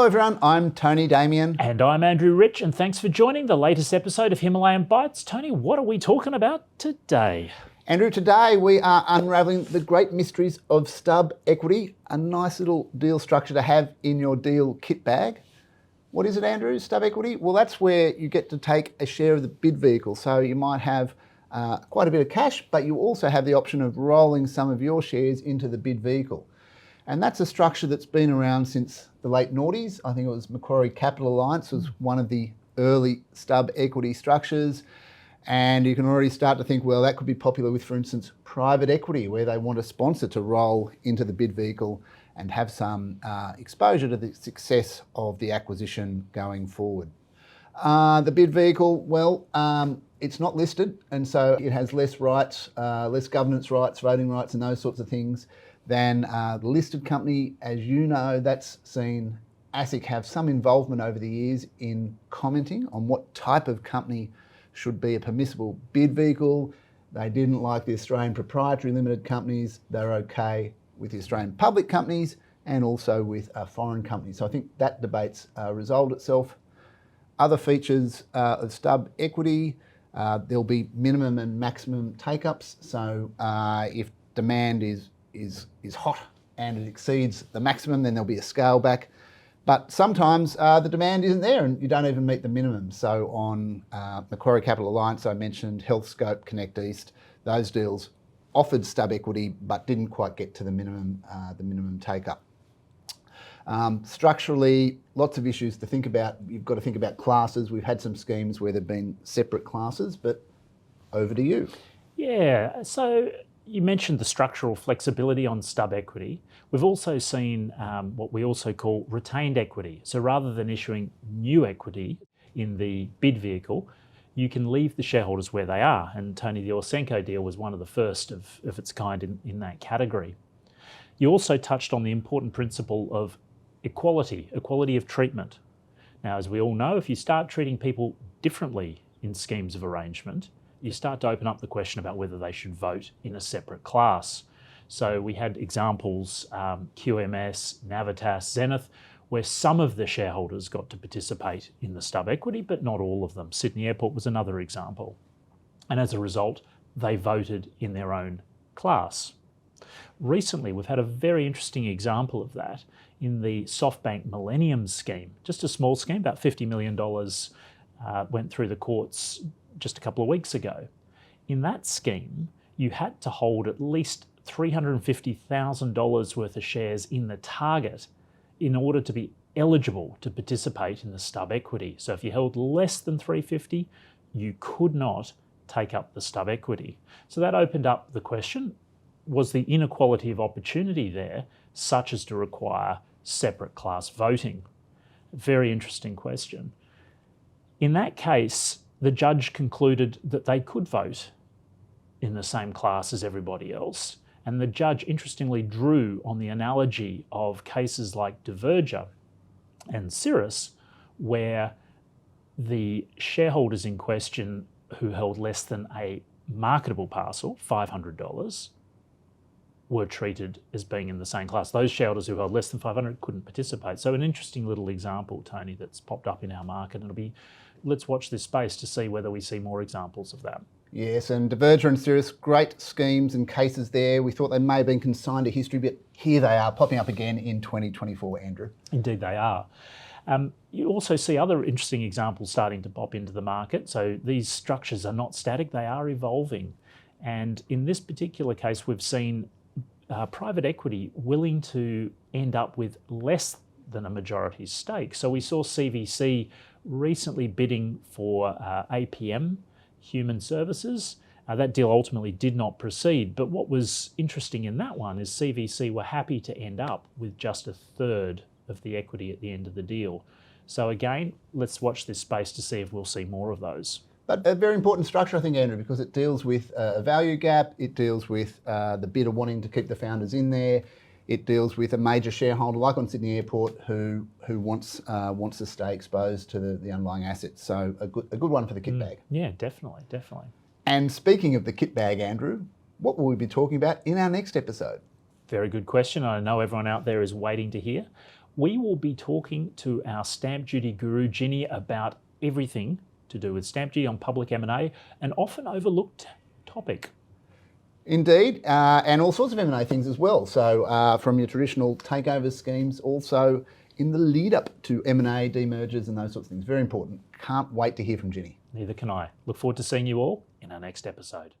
Hello everyone, I'm Tony Damian. And I'm Andrew Rich, and thanks for joining the latest episode of Himalayan Bites. Tony, what are we talking about today? Andrew, today we are unravelling the great mysteries of Stub equity, a nice little deal structure to have in your deal kit bag. What is it, Andrew, Stub equity? Well, that's where you get to take a share of the bid vehicle. So you might have quite a bit of cash, but you also have the option of rolling some of your shares into the bid vehicle. And that's a structure that's been around since the late noughties. I think it was Macquarie Capital Alliance was one of the early Stub equity structures. And you can already start to think, well, that could be popular with, for instance, private equity, where they want a sponsor to roll into the bid vehicle and have some exposure to the success of the acquisition going forward. The bid vehicle, well, it's not listed, and so it has less rights, less governance rights, voting rights, and those sorts of things than the listed company. As you know, that's seen ASIC have some involvement over the years in commenting on what type of company should be a permissible bid vehicle. They didn't like the Australian proprietary limited companies. They're okay with the Australian public companies and also with foreign companies. So I think that debate's resolved itself. Other features of Stub equity, there'll be minimum and maximum take-ups. So if demand is hot and it exceeds the maximum, then there'll be a scale back. But sometimes the demand isn't there and you don't even meet the minimum. So on Macquarie Capital Alliance, I mentioned HealthScope, Connect East, those deals offered Stub equity but didn't quite get to the minimum take-up. Structurally, lots of issues to think about. You've got to think about classes. We've had some schemes where there've been separate classes, but over to you. Yeah, so you mentioned the structural flexibility on Stub equity. We've also seen what we also call retained equity. So rather than issuing new equity in the bid vehicle, you can leave the shareholders where they are. And Tony, the Orsenko deal was one of the first of its kind in that category. You also touched on the important principle of equality of treatment. Now, as we all know, if you start treating people differently in schemes of arrangement, you start to open up the question about whether they should vote in a separate class. So we had examples, QMS, Navitas, Zenith, where some of the shareholders got to participate in the Stub equity, but not all of them. Sydney Airport was another example. And as a result, they voted in their own class. Recently, we've had a very interesting example of that in the SoftBank Millennium scheme. Just a small scheme, about $50 million went through the courts just a couple of weeks ago. In that scheme, you had to hold at least $350,000 worth of shares in the target in order to be eligible to participate in the Stub equity. So if you held less than 350, you could not take up the Stub equity. So that opened up the question, was the inequality of opportunity there such as to require separate class voting? Very interesting question. In that case, the judge concluded that they could vote in the same class as everybody else. And the judge interestingly drew on the analogy of cases like Diverger and Cirrus, where the shareholders in question who held less than a marketable parcel, $500, were treated as being in the same class. Those shareholders who held less than 500 couldn't participate. So an interesting little example, Tony, that's popped up in our market. And let's watch this space to see whether we see more examples of that. Yes, and Diverger and Cirrus, great schemes and cases there. We thought they may have been consigned to history, but here they are popping up again in 2024, Andrew. Indeed they are. You also see other interesting examples starting to pop into the market. So these structures are not static, they are evolving. And in this particular case, we've seen private equity willing to end up with less than a majority stake. So we saw CVC recently bidding for APM, Human Services. That deal ultimately did not proceed. But what was interesting in that one is CVC were happy to end up with just a third of the equity at the end of the deal. So again, let's watch this space to see if we'll see more of those. But a very important structure, I think, Andrew, because it deals with a value gap, it deals with the bidder wanting to keep the founders in there, it deals with a major shareholder, like on Sydney Airport, who wants to stay exposed to the underlying assets. So a good one for the kit bag. Yeah, definitely. And speaking of the kit bag, Andrew, what will we be talking about in our next episode? Very good question. I know everyone out there is waiting to hear. We will be talking to our stamp duty guru, Ginny, about everything to do with stamp duty on public M&A, an often overlooked topic. Indeed, and all sorts of M&A things as well. So from your traditional takeover schemes, also in the lead up to M&A, demergers and those sorts of things. Very important. Can't wait to hear from Ginny. Neither can I. Look forward to seeing you all in our next episode.